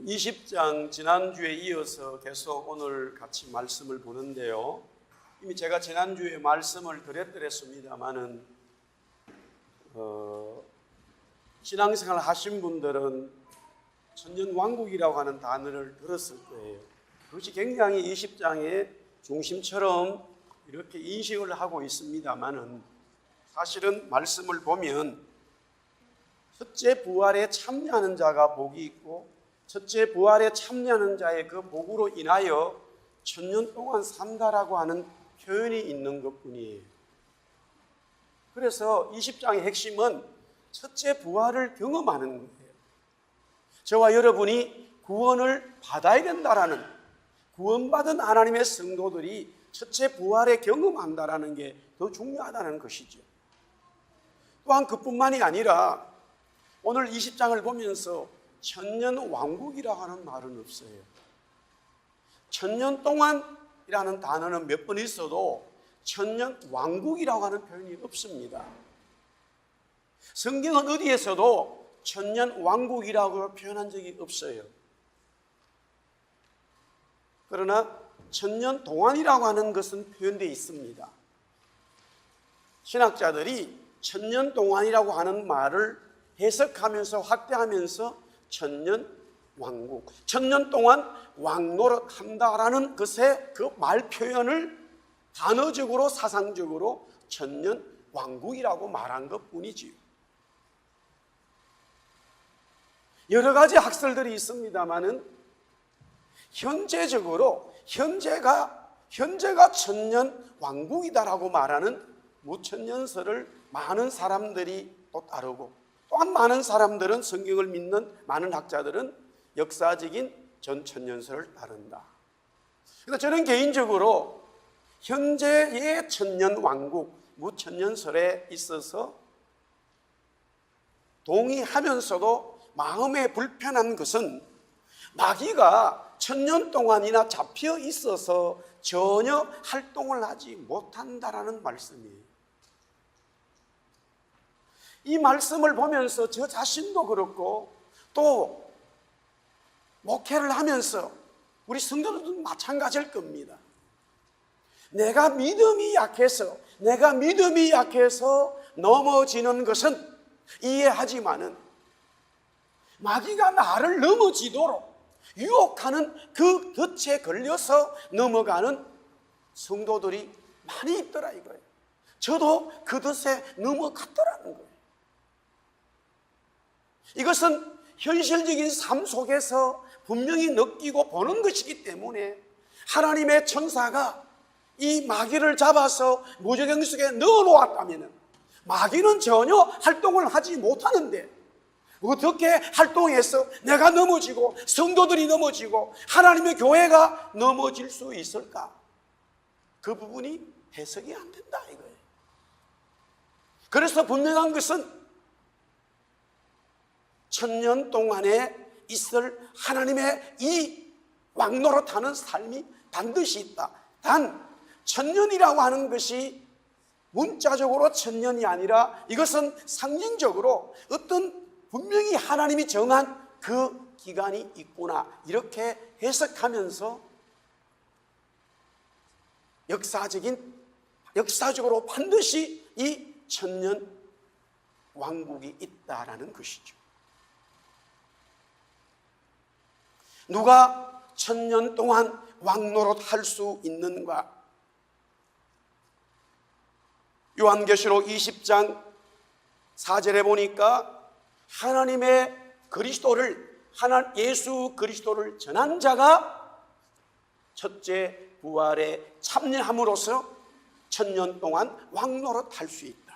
20장 지난주에 이어서 계속 오늘 같이 말씀을 보는데요. 이미 제가 지난주에 말씀을 드렸더랬습니다마는 신앙생활 하신 분들은 천년왕국이라고 하는 단어를 들었을 거예요. 그것이 굉장히 20장의 중심처럼 이렇게 인식을 하고 있습니다마는 사실은 말씀을 보면 첫째 부활에 참여하는 자가 복이 있고 첫째 부활에 참여하는 자의 그 복으로 인하여 천년 동안 산다라고 하는 표현이 있는 것뿐이에요. 그래서 20장의 핵심은 첫째 부활을 경험하는 거예요. 저와 여러분이 구원을 받아야 된다라는, 구원받은 하나님의 성도들이 첫째 부활에 경험한다라는 게 더 중요하다는 것이죠. 또한 그뿐만이 아니라 오늘 20장을 보면서 천년 왕국이라고 하는 말은 없어요. 천년 동안이라는 단어는 몇 번 있어도 천년 왕국이라고 하는 표현이 없습니다. 성경은 어디에서도 천년 왕국이라고 표현한 적이 없어요. 그러나 천년 동안이라고 하는 것은 표현되어 있습니다. 신학자들이 천년 동안이라고 하는 말을 해석하면서 확대하면서 천년 왕국, 천년 동안 왕노릇 한다라는 것의 그 말 표현을 단어적으로 사상적으로 천년 왕국이라고 말한 것뿐이지요. 여러 가지 학설들이 있습니다마는 현재적으로 현재가 천년 왕국이다라고 말하는 무천년설을 많은 사람들이 또 따르고, 또한 많은 사람들은, 성경을 믿는 많은 학자들은 역사적인 전천년설을 따른다. 그래서 저는 개인적으로 현재의 천년 왕국, 무천년설에 있어서 동의하면서도 마음에 불편한 것은 마귀가 천년 동안이나 잡혀 있어서 전혀 활동을 하지 못한다라는 말씀이에요. 이 말씀을 보면서 저 자신도 그렇고 또 목회를 하면서 우리 성도들도 마찬가지일 겁니다. 내가 믿음이 약해서 넘어지는 것은 이해하지만은 마귀가 나를 넘어지도록 유혹하는 그 덫에 걸려서 넘어가는 성도들이 많이 있더라 이거예요. 저도 그 덫에 넘어갔더라는 거예요. 이것은 현실적인 삶 속에서 분명히 느끼고 보는 것이기 때문에 하나님의 천사가 이 마귀를 잡아서 무저경 속에 넣어놓았다면 마귀는 전혀 활동을 하지 못하는데 어떻게 활동해서 내가 넘어지고 성도들이 넘어지고 하나님의 교회가 넘어질 수 있을까? 그 부분이 해석이 안 된다 이거예요. 그래서 분명한 것은 천년 동안에 있을 하나님의 이 왕노릇하는 삶이 반드시 있다. 단 천년이라고 하는 것이 문자적으로 천년이 아니라 이것은 상징적으로 어떤 분명히 하나님이 정한 그 기간이 있구나 이렇게 해석하면서 역사적으로 반드시 이 천년 왕국이 있다라는 것이죠. 누가 천년 동안 왕노릇 할 수 있는가? 요한계시록 20장 4절에 보니까 하나님의 그리스도를, 예수 그리스도를 전한 자가 첫째 부활에 참여함으로써 천년 동안 왕노릇 할 수 있다.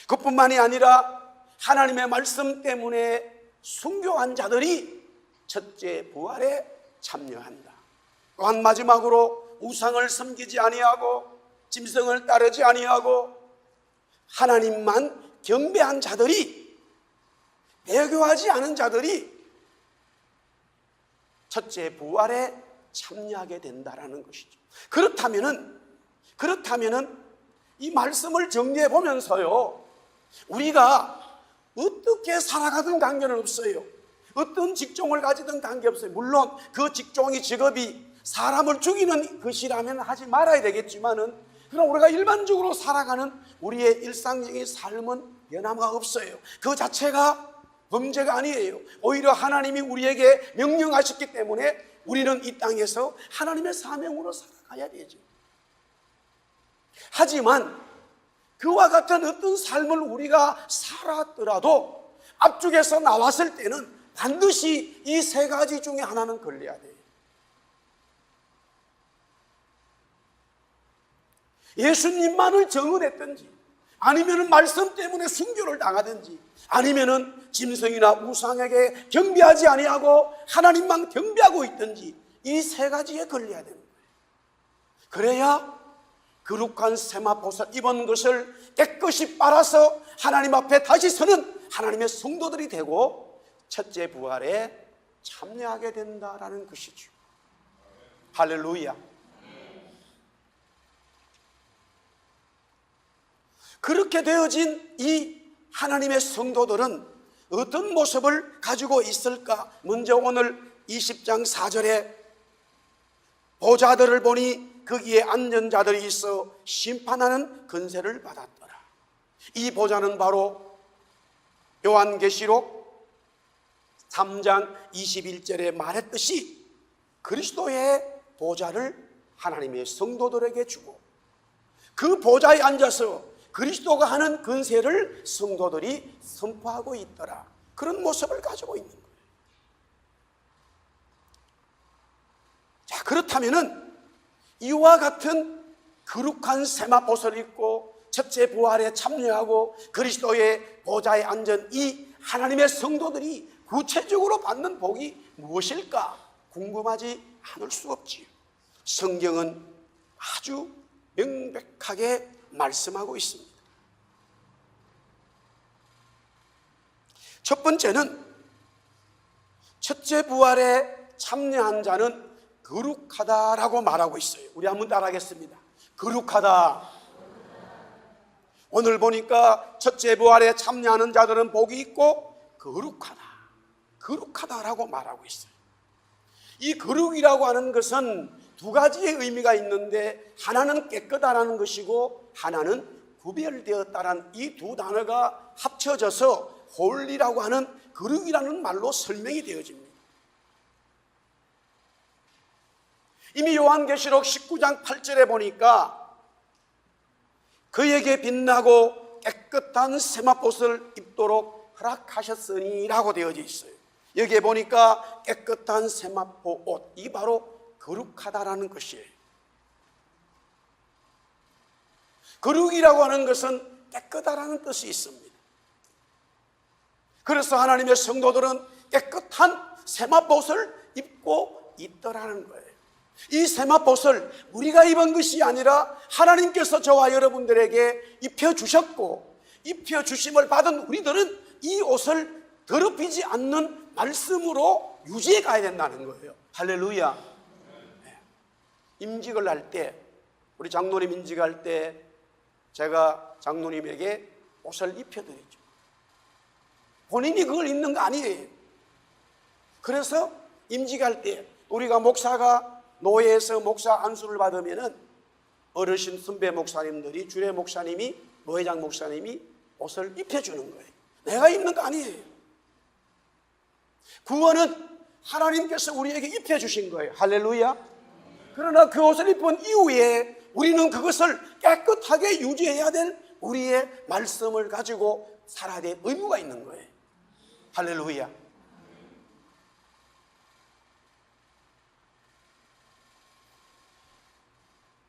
그뿐만이 아니라 하나님의 말씀 때문에 순교한 자들이 첫째 부활에 참여한다. 또한 마지막으로 우상을 섬기지 아니하고 짐승을 따르지 아니하고 하나님만 경배한 자들이, 배교하지 않은 자들이 첫째 부활에 참여하게 된다라는 것이죠. 그렇다면은 이 말씀을 정리해 보면서요, 우리가 어떻게 살아가든 관계는 없어요. 어떤 직종을 가지든 관계없어요. 물론 그 직종이 직업이 사람을 죽이는 것이라면 하지 말아야 되겠지만은, 그럼 우리가 일반적으로 살아가는 우리의 일상적인 삶은 변화가 없어요. 그 자체가 범죄가 아니에요. 오히려 하나님이 우리에게 명령하셨기 때문에 우리는 이 땅에서 하나님의 사명으로 살아가야 되죠. 하지만 그와 같은 어떤 삶을 우리가 살았더라도 앞쪽에서 나왔을 때는 반드시 이 세 가지 중에 하나는 걸려야 돼요. 예수님만을 정언했든지, 아니면은 말씀 때문에 순교를 당하든지, 아니면은 짐승이나 우상에게 경배하지 아니하고 하나님만 경배하고 있든지, 이 세 가지에 걸려야 되는 거예요. 그래야 거룩한 세마포를 입은 것을 깨끗이 빨아서 하나님 앞에 다시 서는 하나님의 성도들이 되고 첫째 부활에 참여하게 된다라는 것이죠. 할렐루야. 그렇게 되어진 이 하나님의 성도들은 어떤 모습을 가지고 있을까? 먼저 오늘 20장 4절에 보좌들을 보니 거기에 앉은 자들이 있어 심판하는 권세를 받았더라. 이 보좌는 바로 요한계시록 3장 21절에 말했듯이 그리스도의 보좌를 하나님의 성도들에게 주고, 그 보좌에 앉아서 그리스도가 하는 권세를 성도들이 선포하고 있더라. 그런 모습을 가지고 있는 거예요. 자, 그렇다면은 이와 같은 거룩한 세마포를 입고 첫째 부활에 참여하고 그리스도의 보좌에 앉은 이 하나님의 성도들이 구체적으로 받는 복이 무엇일까? 궁금하지 않을 수 없지요. 성경은 아주 명백하게 말씀하고 있습니다. 첫 번째는 첫째 부활에 참여한 자는 거룩하다라고 말하고 있어요. 우리 한번 따라하겠습니다. 거룩하다. 오늘 보니까 첫째 부활에 참여하는 자들은 복이 있고 거룩하다, 거룩하다라고 말하고 있어요. 이 거룩이라고 하는 것은 두 가지의 의미가 있는데, 하나는 깨끗하다는 것이고 하나는 구별되었다라는 이 두 단어가 합쳐져서 홀리라고 하는 거룩이라는 말로 설명이 되어집니다. 이미 요한계시록 19장 8절에 보니까 그에게 빛나고 깨끗한 세마포를 입도록 허락하셨으니라고 되어져 있어요. 여기에 보니까 깨끗한 세마포 옷, 이 바로 거룩하다라는 것이에요. 거룩이라고 하는 것은 깨끗하다는 뜻이 있습니다. 그래서 하나님의 성도들은 깨끗한 세마포를 입고 있더라는 거예요. 이 세마포를 우리가 입은 것이 아니라 하나님께서 저와 여러분들에게 입혀주셨고, 입혀주심을 받은 우리들은 이 옷을 더럽히지 않는 말씀으로 유지해 가야 된다는 거예요. 할렐루야. 임직을 할 때, 우리 장로님 임직할 때 제가 장로님에게 옷을 입혀드리죠. 본인이 그걸 입는 거 아니에요. 그래서 임직할 때 우리가 목사가 노예에서 목사 안수를 받으면은 어르신 선배 목사님들이, 주례 목사님이, 노회장 목사님이 옷을 입혀주는 거예요. 내가 입는 거 아니에요. 구원은 하나님께서 우리에게 입혀주신 거예요. 할렐루야. 그러나 그 옷을 입은 이후에 우리는 그것을 깨끗하게 유지해야 될 우리의 말씀을 가지고 살아야 될 의무가 있는 거예요. 할렐루야.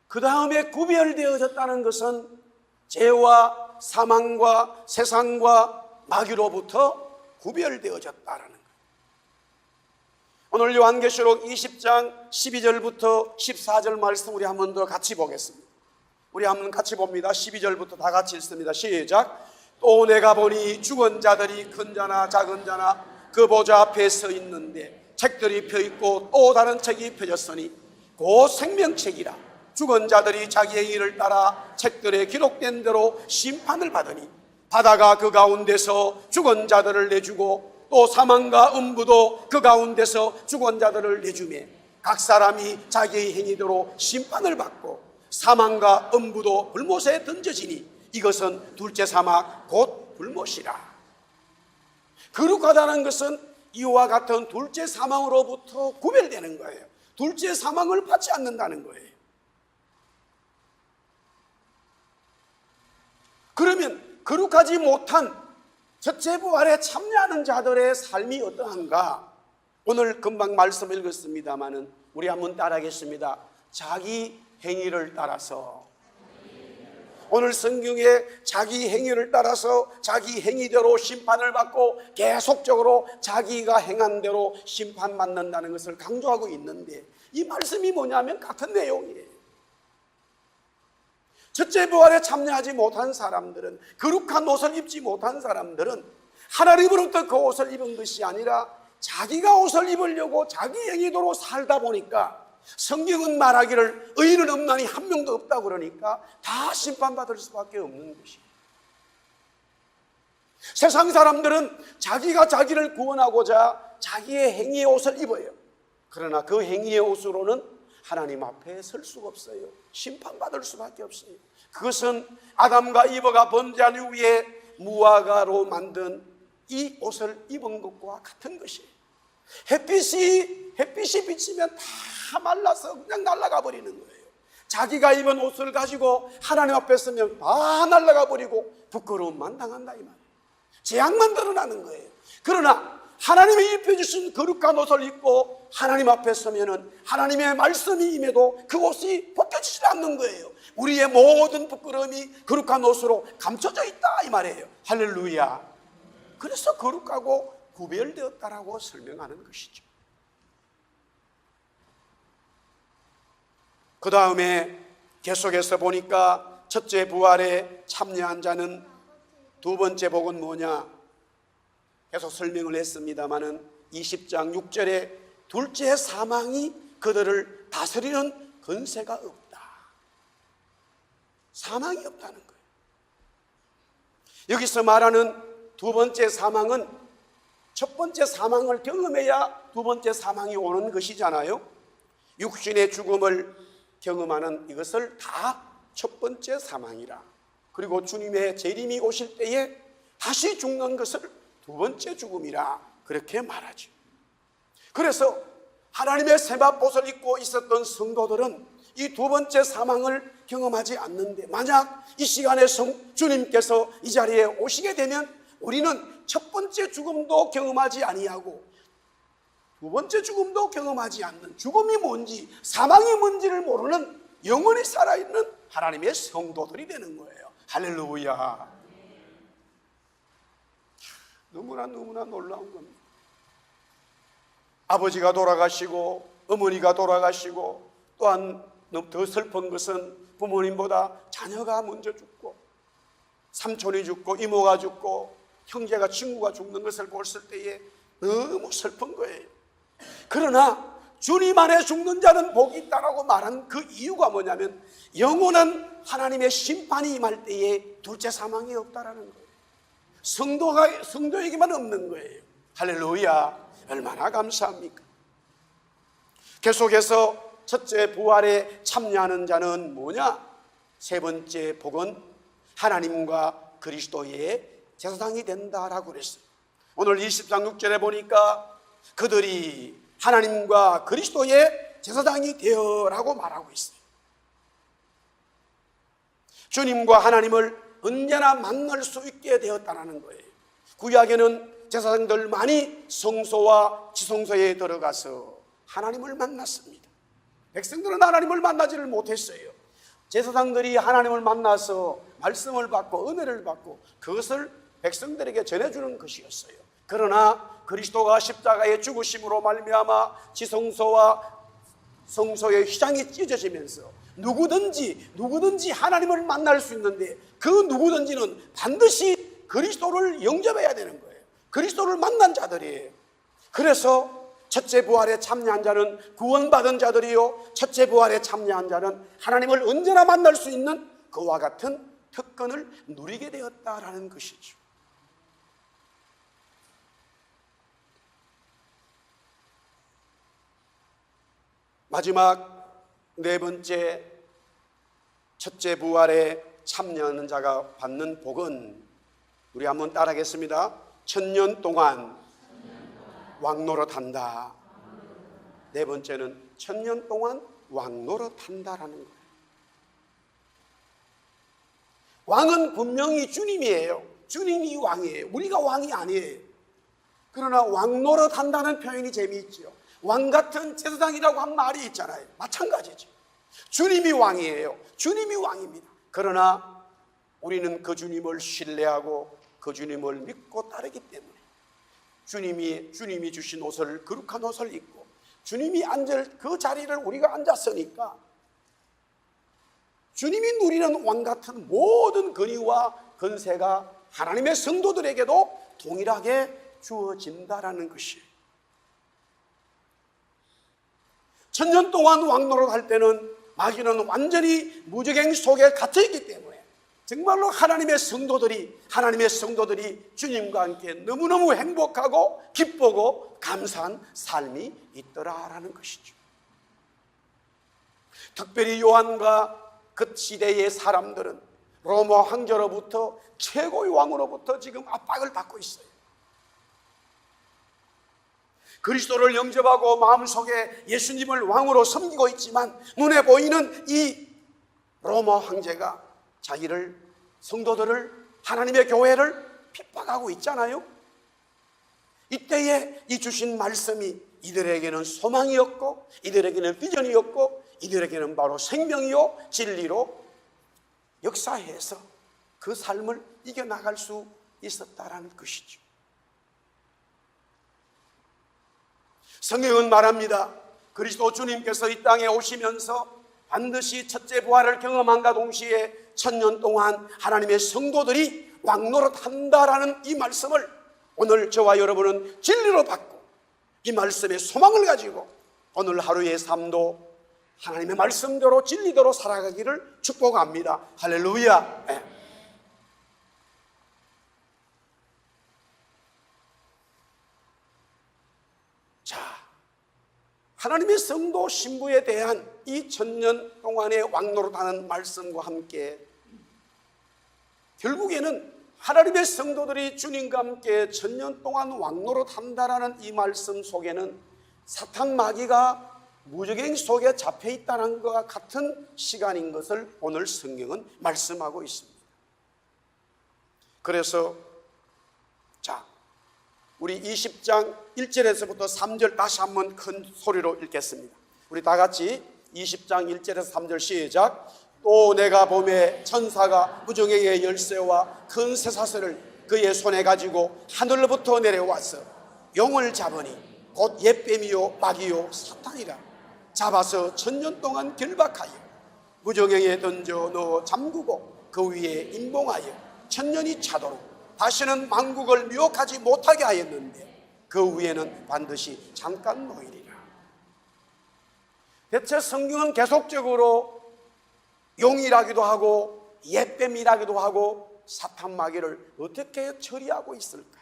그 다음에 구별되어졌다는 것은 죄와 사망과 세상과 마귀로부터 구별되어졌다는 거예요. 오늘 요한계시록 20장 12절부터 14절 말씀 우리 한 번 더 같이 보겠습니다. 우리 한번 같이 봅니다. 12절부터 다 같이 읽습니다. 시작. 또 내가 보니 죽은 자들이 큰 자나 작은 자나 그 보좌 앞에 서 있는데 책들이 펴있고 또 다른 책이 펴졌으니 곧 생명책이라. 죽은 자들이 자기의 일을 따라 책들에 기록된 대로 심판을 받으니 바다가 그 가운데서 죽은 자들을 내주고 또 사망과 음부도 그 가운데서 죽은 자들을 내주매 각 사람이 자기의 행위대로 심판을 받고 사망과 음부도 불못에 던져지니 이것은 둘째 사막 곧 불못이라. 거룩하다는 것은 이와 같은 둘째 사망으로부터 구별되는 거예요. 둘째 사망을 받지 않는다는 거예요. 그러면 거룩하지 못한 첫째 부활에 참여하는 자들의 삶이 어떠한가? 오늘 금방 말씀 읽었습니다마는 우리 한번 따라하겠습니다. 자기 행위를 따라서, 오늘 성경에 자기 행위를 따라서 자기 행위대로 심판을 받고 계속적으로 자기가 행한 대로 심판받는다는 것을 강조하고 있는데, 이 말씀이 뭐냐면 같은 내용이에요. 첫째 부활에 참여하지 못한 사람들은, 거룩한 옷을 입지 못한 사람들은 하나님으로부터 그 옷을 입은 것이 아니라 자기가 옷을 입으려고 자기 행위대로 살다 보니까, 성경은 말하기를 의인은 없나니 한 명도 없다고 그러니까 다 심판받을 수밖에 없는 것이에요. 세상 사람들은 자기가 자기를 구원하고자 자기의 행위의 옷을 입어요. 그러나 그 행위의 옷으로는 하나님 앞에 설 수가 없어요. 심판받을 수밖에 없어요. 그것은 아담과 이브가 범죄한 이후에 무화과로 만든 이 옷을 입은 것과 같은 것이에요. 햇빛이 비치면 다 말라서 그냥 날아가 버리는 거예요. 자기가 입은 옷을 가지고 하나님 앞에 서면 다 날아가 버리고 부끄러움만 당한다 이 말이에요. 재앙만 드러나는 거예요. 그러나 하나님이 입혀주신 거룩한 옷을 입고 하나님 앞에 서면은 하나님의 말씀이 임해도 그 옷이 벗겨지지 않는 거예요. 우리의 모든 부끄러움이 거룩한 옷으로 감춰져 있다 이 말이에요. 할렐루야. 그래서 거룩하고 구별되었다라고 설명하는 것이죠. 그 다음에 계속해서 보니까 첫째 부활에 참여한 자는 두 번째 복은 뭐냐? 계속 설명을 했습니다마는 20장 6절에 둘째 사망이 그들을 다스리는 권세가 없다. 사망이 없다는 거예요. 여기서 말하는 두 번째 사망은 첫 번째 사망을 경험해야 두 번째 사망이 오는 것이잖아요. 육신의 죽음을 경험하는 이것을 다 첫 번째 사망이라. 그리고 주님의 재림이 오실 때에 다시 죽는 것을 두 번째 죽음이라 그렇게 말하죠. 그래서 하나님의 세마포를 입고 있었던 성도들은 이 두 번째 사망을 경험하지 않는데, 만약 이 시간에 주님께서 이 자리에 오시게 되면 우리는 첫 번째 죽음도 경험하지 아니하고 두 번째 죽음도 경험하지 않는, 죽음이 뭔지 사망이 뭔지를 모르는 영원히 살아있는 하나님의 성도들이 되는 거예요. 할렐루야. 너무나 놀라운 겁니다. 아버지가 돌아가시고 어머니가 돌아가시고, 또한 더 슬픈 것은 부모님보다 자녀가 먼저 죽고 삼촌이 죽고 이모가 죽고 형제가 친구가 죽는 것을 봤을 때에 너무 슬픈 거예요. 그러나 주님 안에 죽는 자는 복이 있다라고 말한 그 이유가 뭐냐면, 영원한 하나님의 심판이 임할 때에 둘째 사망이 없다라는 거예요. 성도에게만 없는 거예요. 할렐루야. 얼마나 감사합니까? 계속해서 첫째 부활에 참여하는 자는 뭐냐? 세 번째 복은 하나님과 그리스도의 제사장이 된다라고 그랬어요. 오늘 20장 6절에 보니까 그들이 하나님과 그리스도의 제사장이 되어라고 말하고 있어요. 주님과 하나님을 언제나 만날 수 있게 되었다는 거예요. 구약에는 제사장들만이 성소와 지성소에 들어가서 하나님을 만났습니다. 백성들은 하나님을 만나지를 못했어요. 제사장들이 하나님을 만나서 말씀을 받고 은혜를 받고 그것을 백성들에게 전해주는 것이었어요. 그러나 그리스도가 십자가의 죽으심으로 말미암아 지성소와 성소의 휘장이 찢어지면서 누구든지 하나님을 만날 수 있는데, 그 누구든지는 반드시 그리스도를 영접해야 되는 거예요. 그리스도를 만난 자들이에요. 그래서 첫째 부활에 참여한 자는 구원받은 자들이요, 첫째 부활에 참여한 자는 하나님을 언제나 만날 수 있는 그와 같은 특권을 누리게 되었다라는 것이죠. 마지막 네 번째, 첫째 부활에 참여하는 자가 받는 복은, 우리 한번 따라하겠습니다. 1000년 동안 왕노릇한다. 네 번째는 1000년 동안 왕노릇한다라는 거예요. 왕은 분명히 주님이에요. 주님이 왕이에요. 우리가 왕이 아니에요. 그러나 왕노릇한다는 표현이 재미있죠. 왕 같은 제사장이라고 한 말이 있잖아요. 마찬가지죠. 주님이 왕이에요. 주님이 왕입니다. 그러나 우리는 그 주님을 신뢰하고 그 주님을 믿고 따르기 때문에 주님이 주신 옷을, 거룩한 옷을 입고 주님이 앉을 그 자리를 우리가 앉았으니까 주님이 누리는 왕 같은 모든 권위와 권세가 하나님의 성도들에게도 동일하게 주어진다라는 것이에요. 1000년 동안 왕노릇 할 때는 마귀는 완전히 무적행 속에 갇혀있기 때문에 정말로 하나님의 성도들이 주님과 함께 너무너무 행복하고 기쁘고 감사한 삶이 있더라라는 것이죠. 특별히 요한과 그 시대의 사람들은 로마 황제로부터, 최고의 왕으로부터 지금 압박을 받고 있어요. 그리스도를 영접하고 마음속에 예수님을 왕으로 섬기고 있지만 눈에 보이는 이 로마 황제가 자기를, 성도들을, 하나님의 교회를 핍박하고 있잖아요. 이때에 이 주신 말씀이 이들에게는 소망이었고, 이들에게는 비전이었고, 이들에게는 바로 생명이요 진리로 역사해서 그 삶을 이겨나갈 수 있었다라는 것이죠. 성경은 말합니다. 그리스도 주님께서 이 땅에 오시면서 반드시 첫째 부활을 경험한과 동시에 1000년 동안 하나님의 성도들이 왕노릇한다라는 이 말씀을 오늘 저와 여러분은 진리로 받고 이 말씀의 소망을 가지고 오늘 하루의 삶도 하나님의 말씀대로 진리대로 살아가기를 축복합니다. 할렐루야. 네. 자, 하나님의 성도 신부에 대한 이 1000년 동안의 왕노릇하는 말씀과 함께 결국에는 하나님의 성도들이 주님과 함께 1000년 동안 왕노릇한다라는 이 말씀 속에는 사탄 마귀가 무적행 속에 잡혀 있다는 것과 같은 시간인 것을 오늘 성경은 말씀하고 있습니다. 그래서 자, 우리 20장 1절에서부터 3절 다시 한번 큰 소리로 읽겠습니다. 우리 다 같이 20장 1절에서 3절 시작. 또 내가 보매 천사가 무정행의 열쇠와 큰 쇠사슬을 그의 손에 가지고 하늘로부터 내려와서 용을 잡으니 곧 옛뱀이요 마귀요 사탄이라. 잡아서 1000년 동안 결박하여 무정행에 던져 넣어 잠그고 그 위에 임봉하여 1000년이 차도록 다시는 만국을 미혹하지 못하게 하였는데 그 위에는 반드시 잠깐 놓이리라. 대체 성경은 계속적으로 용이라기도 하고 옛뱀이라기도 하고 사탄 마귀를 어떻게 처리하고 있을까?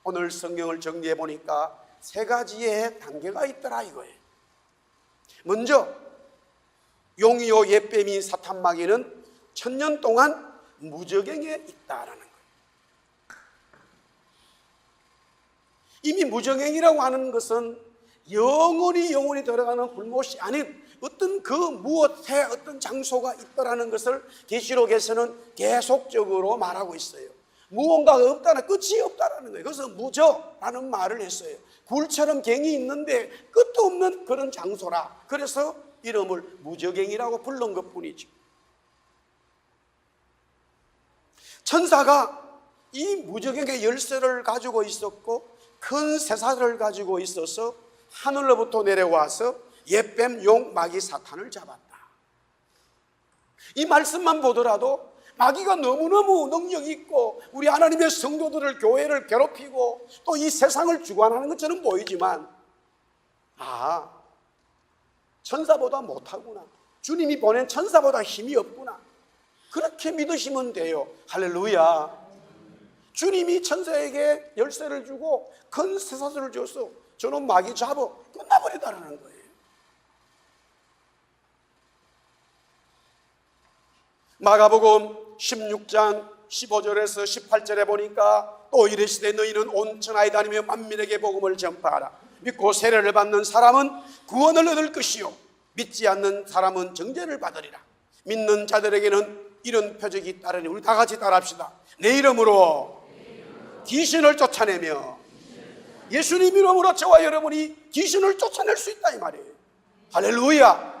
오늘 성경을 정리해 보니까 3가지의 단계가 있더라 이거예요. 먼저 용이요 옛뱀인 사탄 마귀는 1000년 동안 무적행에 있다라는 거예요. 이미 무적행이라고 하는 것은 영원히 들어가는 불못이 아닌 어떤 그 무엇에 어떤 장소가 있다라는 것을 계시록에서는 계속적으로 말하고 있어요. 무언가가 없다는, 끝이 없다라는 거예요. 그래서 무저라는 말을 했어요. 굴처럼 갱이 있는데 끝도 없는 그런 장소라. 그래서 이름을 무저갱이라고 부른 것뿐이죠. 천사가 이 무저갱의 열쇠를 가지고 있었고 큰 쇠사슬을 가지고 있어서 하늘로부터 내려와서 옛뱀, 용, 마귀, 사탄을 잡았다. 이 말씀만 보더라도 마귀가 너무너무 능력 있고 우리 하나님의 성도들을, 교회를 괴롭히고 또 이 세상을 주관하는 것처럼 보이지만 천사보다 못하구나, 주님이 보낸 천사보다 힘이 없구나, 그렇게 믿으시면 돼요. 할렐루야. 주님이 천사에게 열쇠를 주고 큰 쇠사슬을 줘서 저는 마귀 잡아 끝나버리다라는 거예요. 마가복음 16장 15절에서 18절에 보니까 또 이르시되 너희는 온 천하에 다니며 만민에게 복음을 전파하라. 믿고 세례를 받는 사람은 구원을 얻을 것이요 믿지 않는 사람은 정죄를 받으리라. 믿는 자들에게는 이런 표적이 따르니 우리 다 같이 따라합시다. 내 이름으로 귀신을 쫓아내며, 예수님 이름으로 저와 여러분이 귀신을 쫓아낼 수 있다 이 말이에요. 할렐루야.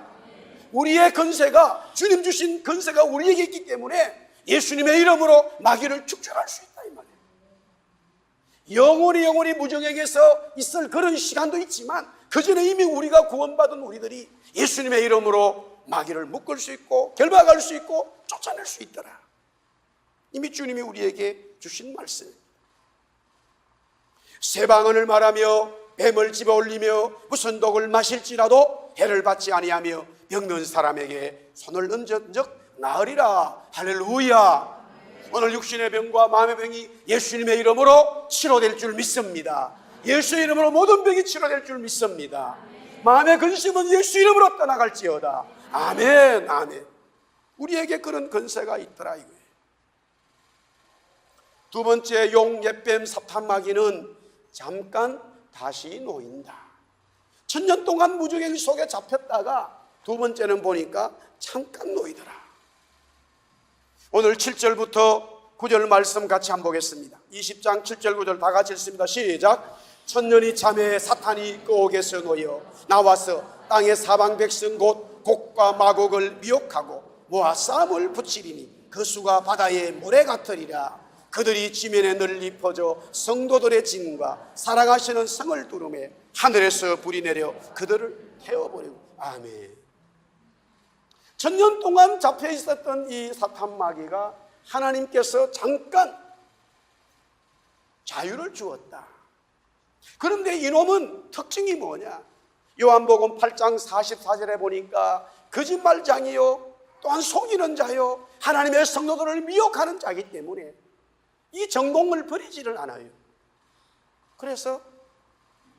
우리의 권세가, 주님 주신 권세가 우리에게 있기 때문에 예수님의 이름으로 마귀를 축출할 수 있다 이 말이에요. 영원히 무정에게서 있을 그런 시간도 있지만 그 전에 이미 우리가 구원받은 우리들이 예수님의 이름으로 마귀를 묶을 수 있고 결박할 수 있고 쫓아낼 수 있더라. 이미 주님이 우리에게 주신 말씀입니다. 새방언을 말하며 뱀을 집어올리며 무슨 독을 마실지라도 해를 받지 아니하며 병든 사람에게 손을 얹은 적 나으리라. 할렐루야. 오늘 육신의 병과 마음의 병이 예수님의 이름으로 치료될 줄 믿습니다. 예수의 이름으로 모든 병이 치료될 줄 믿습니다. 마음의 근심은 예수 이름으로 떠나갈지어다. 아멘, 아멘. 우리에게 그런 권세가 있더라 이거예요. 두 번째, 용, 옛뱀, 사탄마귀는 잠깐 다시 놓인다. 천년 동안 무주갱이 속에 잡혔다가 두 번째는 보니까 잠깐 놓이더라. 오늘 7절부터 9절 말씀 같이 한번 보겠습니다. 20장 7절 9절 다 같이 읽습니다. 시작. 천년이 참에 사탄이 끄옥에서 놓여 나와서 땅의 사방 백성 곧 곡과 마곡을 미혹하고 모아 싸움을 붙이리니 그 수가 바다의 모래 같으리라. 그들이 지면에 널리 퍼져 성도들의 진과 사랑하시는 성을 두르매 하늘에서 불이 내려 그들을 태워버리고. 아멘. 천년 동안 잡혀 있었던 이 사탄마귀가 하나님께서 잠깐 자유를 주었다. 그런데 이놈은 특징이 뭐냐? 요한복음 8장 44절에 보니까 거짓말장이요 또한 속이는 자요 하나님의 성도들을 미혹하는 자이기 때문에 이 정공을 버리지를 않아요. 그래서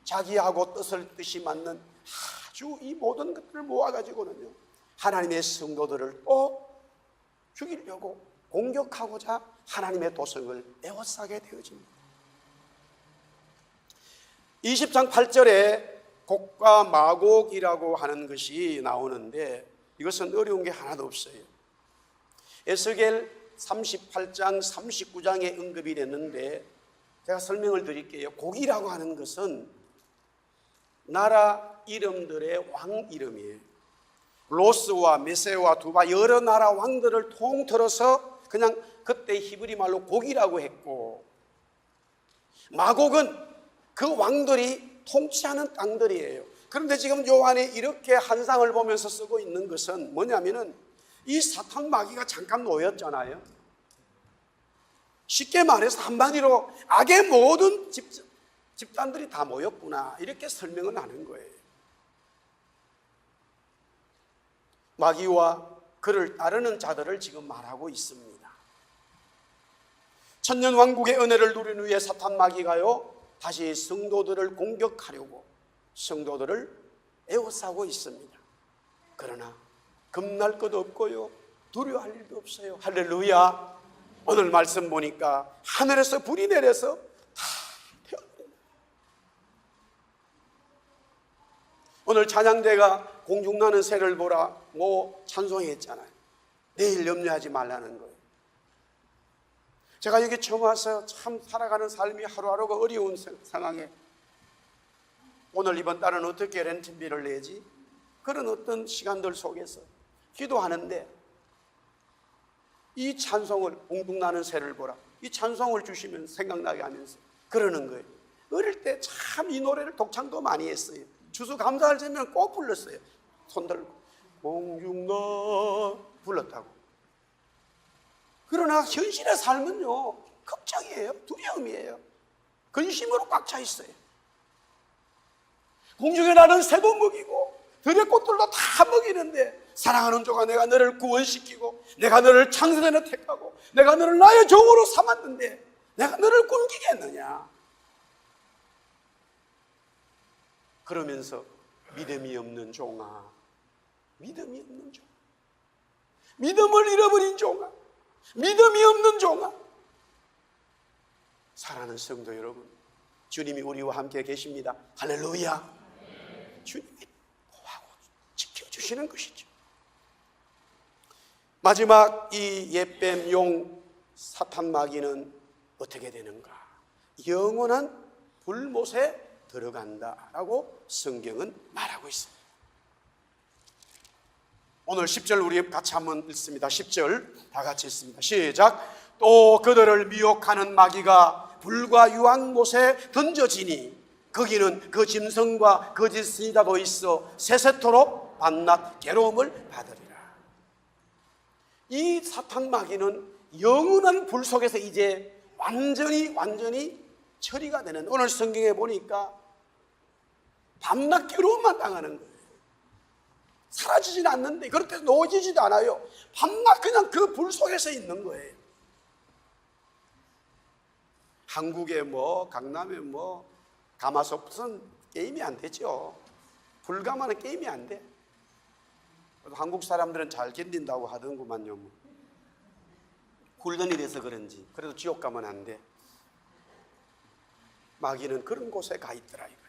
자기하고 뜻이 맞는 아주 이 모든 것들을 모아가지고는요 하나님의 성도들을 또 죽이려고 공격하고자 하나님의 도성을 에워싸게 되어집니다. 20장 8절에 곡과 마곡이라고 하는 것이 나오는데 이것은 어려운 게 하나도 없어요. 에스겔 38장 39장에 언급이 됐는데 제가 설명을 드릴게요. 곡이라고 하는 것은 나라 이름들의 왕 이름이에요. 로스와 메세와 두바 여러 나라 왕들을 통틀어서 그냥 그때 히브리 말로 곡이라고 했고, 마곡은 그 왕들이 통치하는 땅들이에요. 그런데 지금 요한이 이렇게 한상을 보면서 쓰고 있는 것은 뭐냐면은 이 사탄 마귀가 잠깐 놓였잖아요. 쉽게 말해서 한마디로 악의 모든 집단들이 다 모였구나 이렇게 설명을 하는 거예요. 마귀와 그를 따르는 자들을 지금 말하고 있습니다. 천년왕국의 은혜를 누린 후에 사탄 마귀가요 다시 성도들을 공격하려고 성도들을 에워싸고 있습니다. 그러나 겁날 것도 없고요 두려워할 일도 없어요. 할렐루야. 오늘 말씀 보니까 하늘에서 불이 내려서 다 태워버립니다. 오늘 찬양대가 공중나는 새를 보라 찬송했잖아요. 내일 염려하지 말라는 거예요. 제가 여기 처음 와서 참 살아가는 삶이 하루하루가 어려운 상황에 오늘 이번 달은 어떻게 렌트비를 내지? 그런 어떤 시간들 속에서 기도하는데 이 찬송을 공중나는 새를 보라 이 찬송을 주시면 생각나게 하면서 그러는 거예요. 어릴 때 참 이 노래를 독창도 많이 했어요. 주수감사할 때면 꼭 불렀어요. 손 들고 공중나 불렀다고. 그러나 현실의 삶은요 걱정이에요. 두려움이에요. 근심으로 꽉 차 있어요. 공중에 나는 새도 먹이고 들의 꽃들도 다 먹이는데 사랑하는 조가 내가 너를 구원시키고 내가 너를 창세전에 택하고 내가 너를 나의 종으로 삼았는데 내가 너를 굶기겠느냐. 그러면서 믿음이 없는 종아 믿음이 없는 종 믿음을 잃어버린 종아, 믿음이 없는 종아. 사랑하는 성도 여러분, 주님이 우리와 함께 계십니다. 할렐루야. 주님이 보호하고 지켜주시는 것이죠. 마지막 이 옛뱀 용 사탄 마귀는 어떻게 되는가? 영원한 불못에 들어간다라고 성경은 말하고 있습니다. 오늘 10절 우리 같이 한번 읽습니다. 10절 다 같이 읽습니다. 시작. 또 그들을 미혹하는 마귀가 불과 유황못에 던져지니 거기는 그 짐승과 거짓 스니다도 있어 세세토록 밤낮 괴로움을 받으리라. 이 사탄 마귀는 영원한 불 속에서 이제 완전히 처리가 되는, 오늘 성경에 보니까 밤낮 괴로움만 당하는 거예요. 사라지진 않는데, 그렇게 놓아지지도 않아요. 밤낮 그냥 그 불 속에서 있는 거예요. 한국에 강남에 가마솥은 게임이 안 되죠. 불가마는 게임이 안 돼. 한국 사람들은 잘 견딘다고 하던구만요. 굴던이 돼서 그런지. 그래도 지옥 가면 안 돼. 마귀는 그런 곳에 가 있더라 이거예요.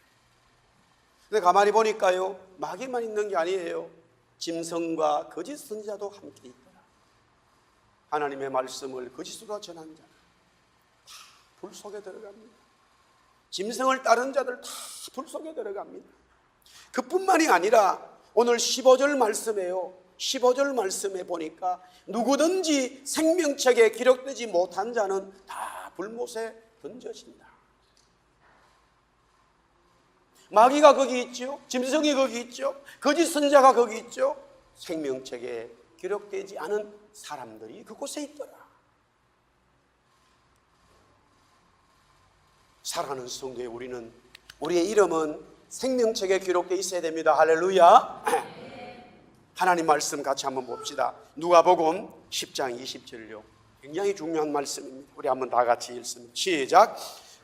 근데 가만히 보니까요, 마귀만 있는 게 아니에요. 짐승과 거짓 선지자도 함께 있더라. 하나님의 말씀을 거짓으로 전한 자는 다 불 속에 들어갑니다. 짐승을 따른 자들 다 불 속에 들어갑니다. 그뿐만이 아니라 오늘 15절 말씀에요, 15절 말씀에 보니까 누구든지 생명책에 기록되지 못한 자는 다 불못에 던져진다. 마귀가 거기 있죠. 짐승이 거기 있죠. 거짓 선자가 거기 있죠. 생명책에 기록되지 않은 사람들이 그곳에 있더라. 사랑하는 성도의 우리의 이름은 생명책에 기록되어 있어야 됩니다. 할렐루야. 하나님 말씀 같이 한번 봅시다. 누가복음 10장 20절요. 굉장히 중요한 말씀입니다. 우리 한번 다 같이 읽습니다. 시작.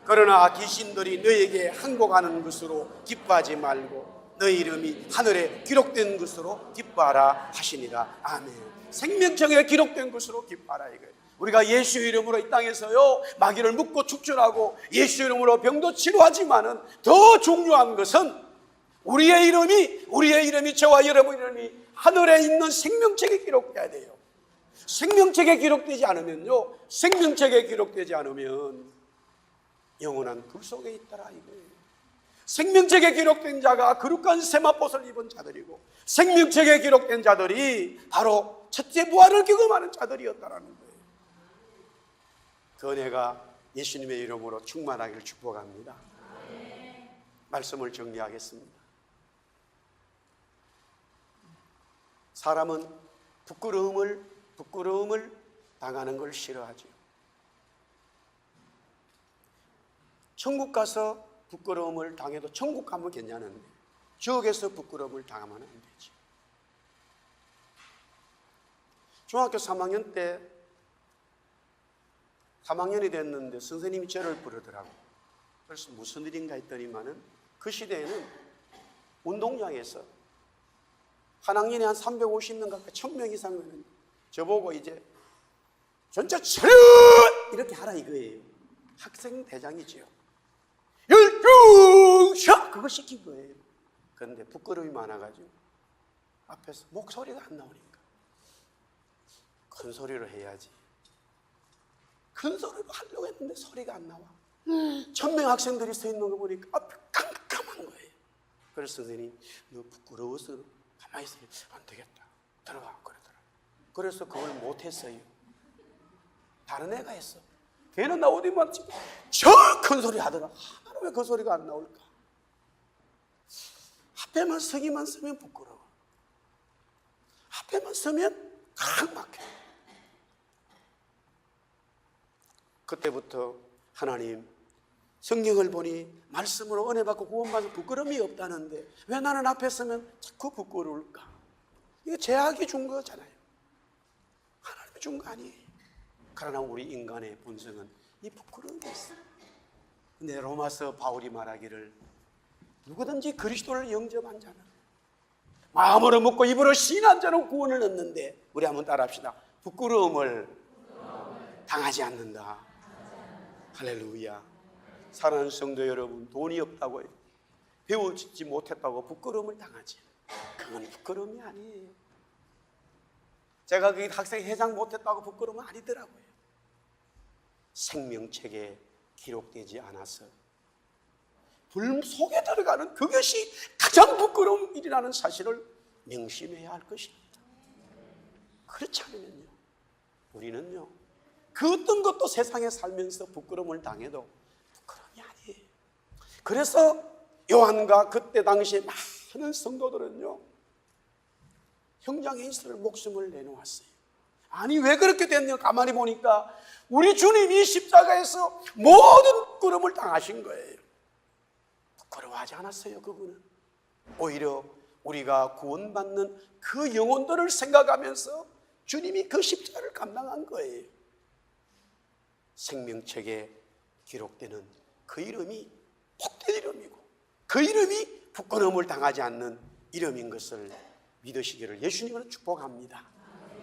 그러나 귀신들이 너에게 항복하는 것으로 기뻐하지 말고 너희 이름이 하늘에 기록된 것으로 기뻐하라 하시니라. 아멘. 생명책에 기록된 것으로 기뻐하라 이거예요. 우리가 예수 이름으로 이 땅에서요 마귀를 묶고 축전하고 예수 이름으로 병도 치료하지만은 더 중요한 것은 우리의 이름이 저와 여러분 이름이 하늘에 있는 생명책에 기록돼야 돼요. 생명책에 기록되지 않으면요, 생명책에 기록되지 않으면 영원한 불 속에 있더라 이거예요. 생명책에 기록된 자가 거룩한 세마포를 입은 자들이고 생명책에 기록된 자들이 바로 첫째 부활을 경험하는 자들이었다라는 거예요. 그 은혜가 예수님의 이름으로 충만하기를 축복합니다. 말씀을 정리하겠습니다. 사람은 부끄러움을 당하는 걸 싫어하죠. 천국 가서 부끄러움을 당해도 천국 가면 괜찮은데 지옥에서 부끄러움을 당하면 안 되죠. 중학교 3학년 때 3학년이 됐는데 선생님이 저를 부르더라고. 그래서 무슨 일인가 했더니만은 그 시대에는 운동장에서 한 학년에 한 350명 가까이 1000명 이상 되는, 저보고 이제 전체 차렷 이렇게 하라 이거예요. 학생 대장이지요. 열중샷 그거 시킨 거예요. 그런데 부끄러움이 많아가지고 앞에서 목소리가 안 나오니까 큰 소리로 해야지. 큰 소리로 하려고 했는데 소리가 안 나와. 1000명 학생들이 서 있는 거 보니까 앞에 깜깜한 거예요. 그래서 선생님, 너 부끄러워서 가만히 있어요. 안 되겠다. 들어가. 그러더라. 그래서 그걸 못했어요. 다른 애가 했어. 걔는 나 어디만 저 큰 소리 하더라. 왜 그 소리가 안 나올까? 앞에만 서기만 서면 부끄러워. 앞에만 서면 각 막혀. 그때부터 하나님, 성경을 보니 말씀으로 은혜 받고 구원받은 부끄러움이 없다는데 왜 나는 앞에 서면 자꾸 부끄러울까? 이거 제약이 준 거잖아요. 하나님이 준 거 아니에요. 그러나 우리 인간의 본성은 이 부끄러움이 있어요. 근데 로마서 바울이 말하기를 누구든지 그리스도를 영접한 자는 마음으로 묻고 입으로 시인한 자는 구원을 얻는데, 우리 한번 따라합시다. 부끄러움을 당하지 않는다. 할렐루야. 사랑하는 성도 여러분, 돈이 없다고 해요, 배우지 못했다고 부끄러움을 당하지, 그건 부끄러움이 아니에요. 제가 그 학생 회장 못했다고 부끄러움은 아니더라고요. 생명책에 기록되지 않아서 불 속에 들어가는 그것이 가장 부끄러운 일이라는 사실을 명심해야 할 것입니다. 그렇지 않으면요, 우리는요, 그 어떤 것도 세상에 살면서 부끄러움을 당해도 부끄러움이 아니에요. 그래서 요한과 그때 당시에 많은 성도들은요, 형장에 있을 목숨을 내놓았어요. 아니, 왜 그렇게 됐냐? 가만히 보니까 우리 주님이 십자가에서 모든 부끄러움을 당하신 거예요. 부끄러워하지 않았어요. 그분은 오히려 우리가 구원받는 그 영혼들을 생각하면서 주님이 그 십자가를 감당한 거예요. 생명책에 기록되는 그 이름이 복된 이름이고, 그 이름이 부끄러움을 당하지 않는 이름인 것을 믿으시기를 예수님으로 축복합니다.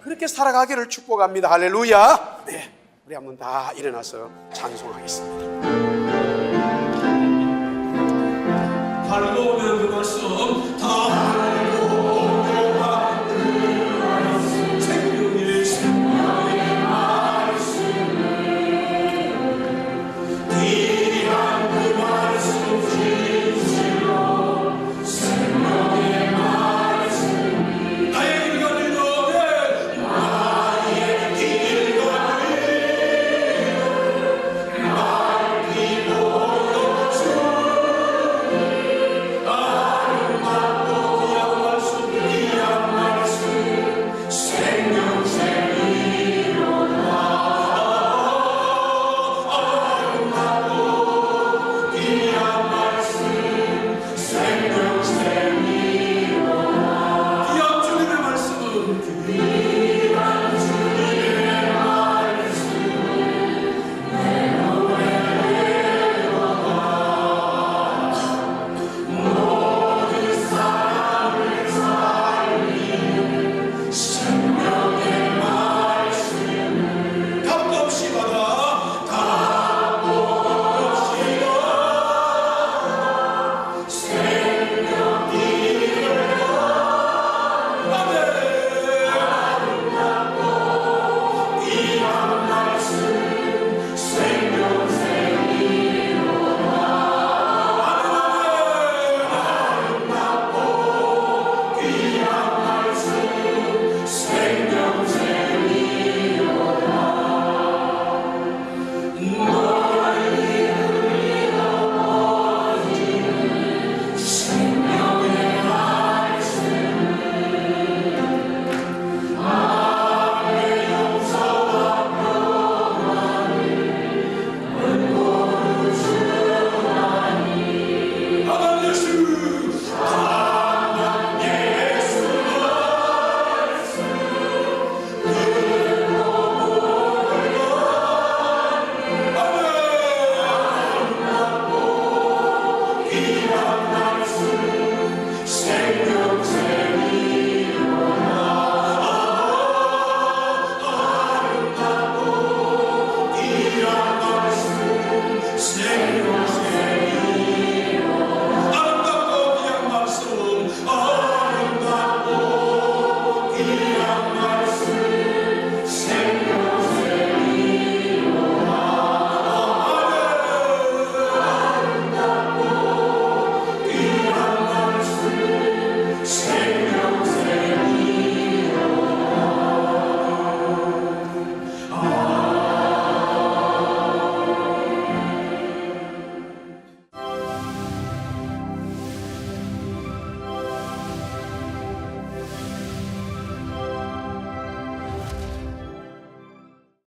그렇게 살아가기를 축복합니다. 할렐루야. 네, 우리 한번 다 일어나서 찬송하겠습니다. 할렐루야. 그 말씀